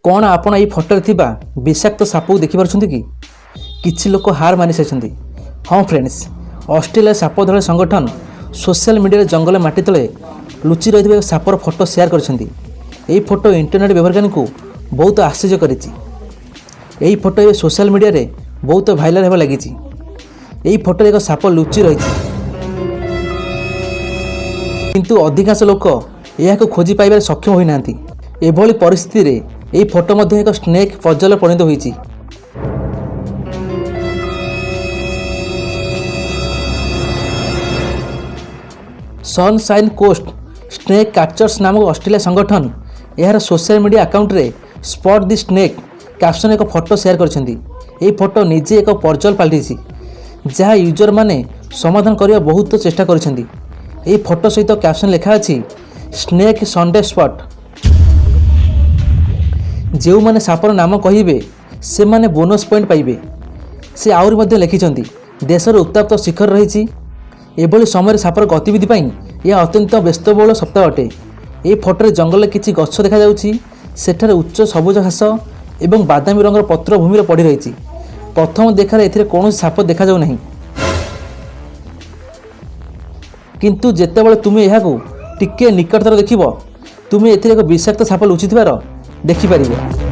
कौन आपण ये फोटो थिबा विषाक्त साप को देखि पारछंती कि किछि लोक हार मानि साइछंती। हाँ फ्रेंड्स, ऑस्ट्रेलिया साप धरा संगठन सोशल मीडिया जंगल माटी तले लुचि रही एक सापर फोटो शेयर करछंती। एही फोटो इंटरनेट व्यवहारकारी को बहुत आश्चर्य करिछि। एही फोटो ए सोशल मीडिया रे बहुत भाइराल हेबा लागिछि। एही फोटो एक साप लुचि रही किंतु अधिकांश लोक यह खोजी पाइबार सक्षम होई नांती। एभली परिस्थिति रे एही फोटो मध्य एक स्नेक पजल परिणत होईछि। सनशाइन कोस्ट स्नेक कैचर्स नामक ऑस्ट्रेलिया संगठन यार सोशल मीडिया अकाउंट रे स्पॉट द स्नेक कैप्शन एक फोटो शेयर करछंती। एही फोटो निजे एक पर्जल पलटिछि जहाँ यूजर माने समाधान करबा बहुत चेष्टा करछंती। एही फोटो सहित कैप्शन लिखा अछि स्नेक संडे स्पॉट। जो माने सापर नाम कहिबे से माने बोनस पॉइंट पाइबे। से आउरी मध्ये लिखिछंती देशर उत्ताप्त शिखर रहिछि। एभली समय सापर गतिविधि पाई यह अत्यंत व्यस्तबहुल सप्ताह अटे। ए फोटो जंगल किछि गछ देखा जाउछि। सेठारे उच्च सबुज घास एवं बादामी रंगर पत्र भूमि पड़ी रही। प्रथम देखार एथिरे कौन साप देखा जाउ नहीं, किंतु जेतेबेले तुमे एहाकू टिके निकटतर देखिबो तुमे एथिरे एक विषाक्त साप लुचिथिबार देखि परिबो।